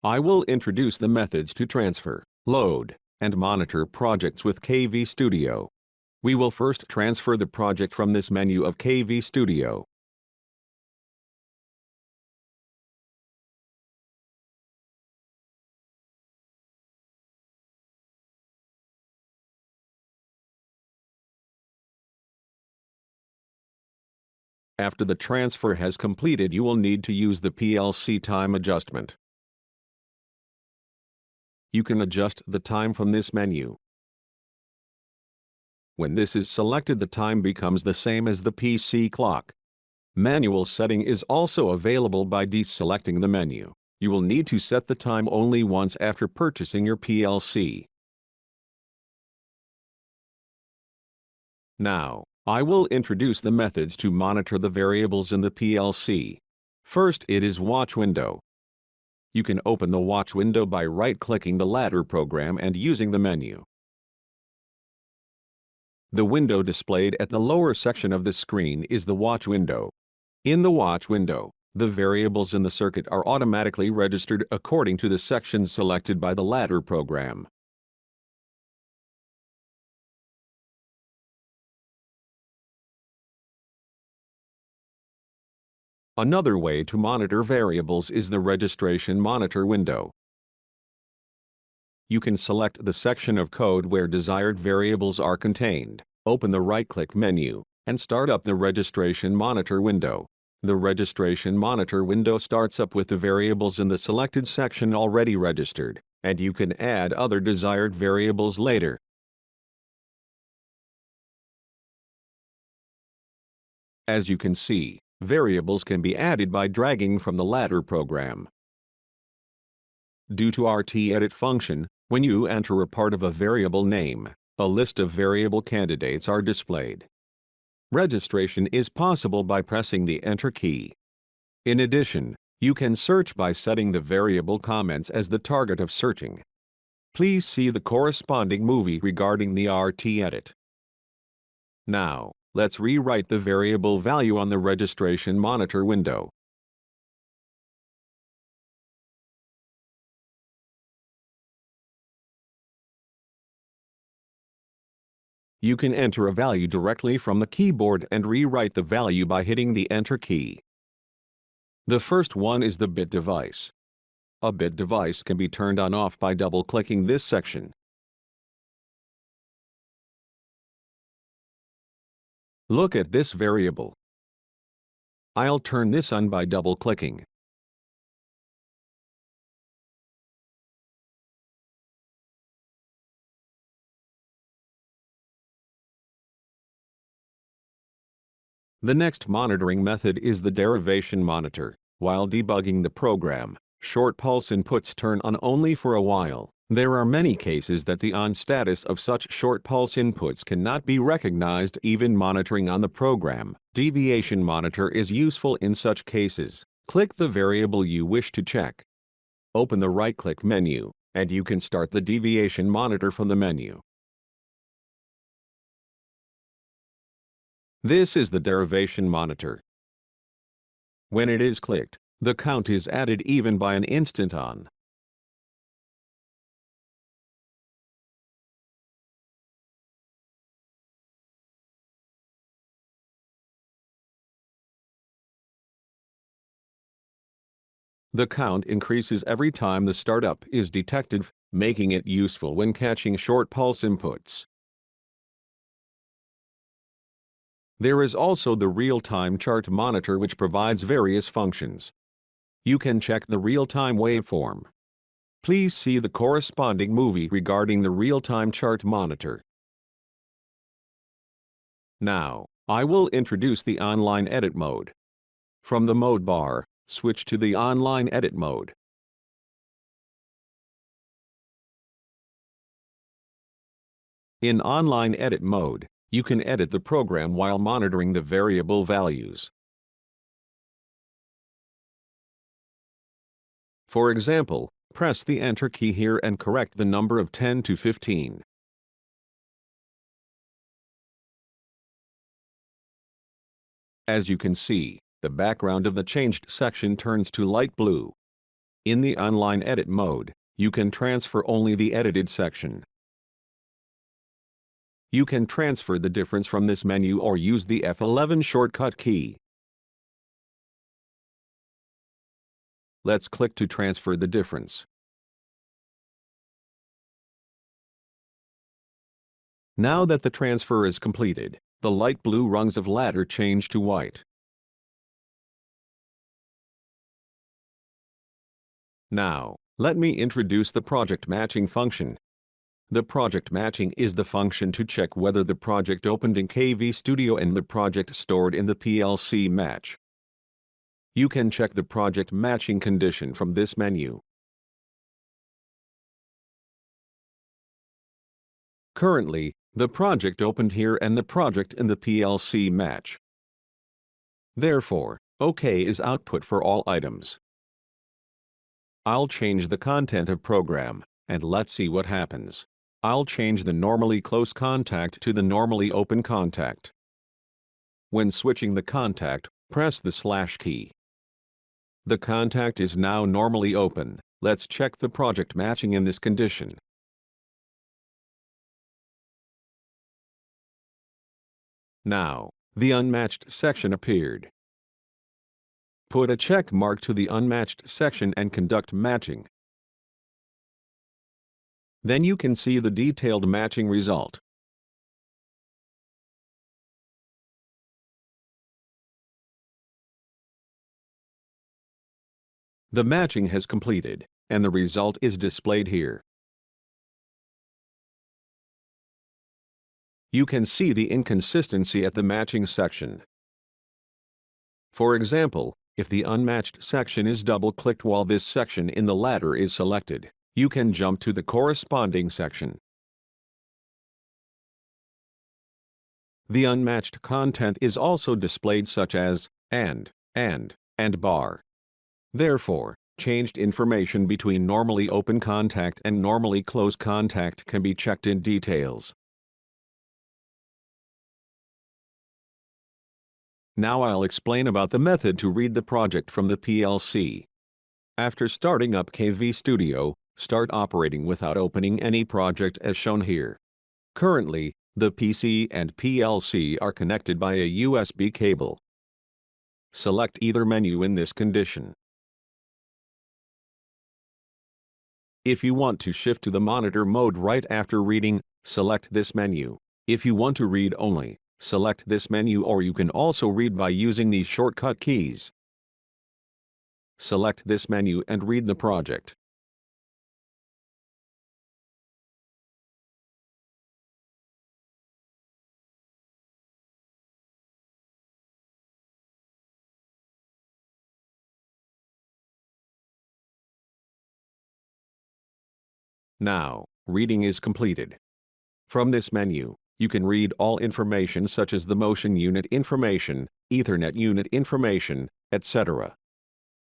I will introduce the methods to transfer, load, and monitor projects with KV Studio. We will first transfer the project from this menu of KV Studio. After the transfer has completed, you will need to use the PLC time adjustment. You can adjust the time from this menu. When this is selected, the time becomes the same as the PC clock. Manual setting is also available by deselecting the menu. You will need to set the time only once after purchasing your PLC. Now, I will introduce the methods to monitor the variables in the PLC. First, it is Watch window. You can open the Watch window by right-clicking the ladder program and using the menu. The window displayed at the lower section of the screen is the Watch window. In the Watch window, the variables in the circuit are automatically registered according to the sections selected by the ladder program. Another way to monitor variables is the Registration Monitor window. You can select the section of code where desired variables are contained, open the right-click menu, and start up the Registration Monitor window. The Registration Monitor window starts up with the variables in the selected section already registered, and you can add other desired variables later. As you can see, variables can be added by dragging from the ladder program. Due to RT-edit function, when you enter a part of a variable name, a list of variable candidates are displayed. Registration is possible by pressing the Enter key. In addition, you can search by setting the variable comments as the target of searching. Please see the corresponding movie regarding the RT-edit. Now, let's rewrite the variable value on the Registration Monitor window. You can enter a value directly from the keyboard and rewrite the value by hitting the Enter key. The first one is the bit device. A bit device can be turned on/off by double-clicking this section. Look at this variable. I'll turn this on by double-clicking. The next monitoring method is the derivation monitor. While debugging the program, short pulse inputs turn on only for a while. There are many cases that the on status of such short pulse inputs cannot be recognized even monitoring on the program. Deviation monitor is useful in such cases. Click the variable you wish to check. Open the right-click menu, and you can start the deviation monitor from the menu. This is the derivation monitor. When it is clicked, the count is added even by an instant on. The count increases every time the startup is detected, making it useful when catching short pulse inputs. There is also the real-time chart monitor, which provides various functions. You can check the real-time waveform. Please see the corresponding movie regarding the real-time chart monitor. Now, I will introduce the online edit mode. From the mode bar, switch to the online edit mode. In online edit mode, you can edit the program while monitoring the variable values. For example, press the Enter key here and correct the number of 10 to 15. As you can see, the background of the changed section turns to light blue. In the online edit mode, you can transfer only the edited section. You can transfer the difference from this menu or use the F11 shortcut key. Let's click to transfer the difference. Now that the transfer is completed, the light blue rungs of ladder change to white. Now, let me introduce the project matching function. The project matching is the function to check whether the project opened in KV Studio and the project stored in the PLC match. You can check the project matching condition from this menu. Currently, the project opened here and the project in the PLC match. Therefore, OK is output for all items. I'll change the content of program, and let's see what happens. I'll change the normally close contact to the normally open contact. When switching the contact, press the / key. The contact is now normally open. Let's check the project matching in this condition. Now, the unmatched section appeared. Put a check mark to the unmatched section and conduct matching. Then you can see the detailed matching result. The matching has completed, and the result is displayed here. You can see the inconsistency at the matching section. For example, if the unmatched section is double-clicked while this section in the ladder is selected, you can jump to the corresponding section. The unmatched content is also displayed such as and bar. Therefore, changed information between normally open contact and normally closed contact can be checked in details. Now I'll explain about the method to read the project from the PLC. After starting up KV Studio, start operating without opening any project as shown here. Currently, the PC and PLC are connected by a USB cable. Select either menu in this condition. If you want to shift to the monitor mode right after reading, select this menu. If you want to read only, select this menu, or you can also read by using these shortcut keys. Select this menu and read the project. Now, reading is completed. From this menu, you can read all information such as the motion unit information, Ethernet unit information, etc.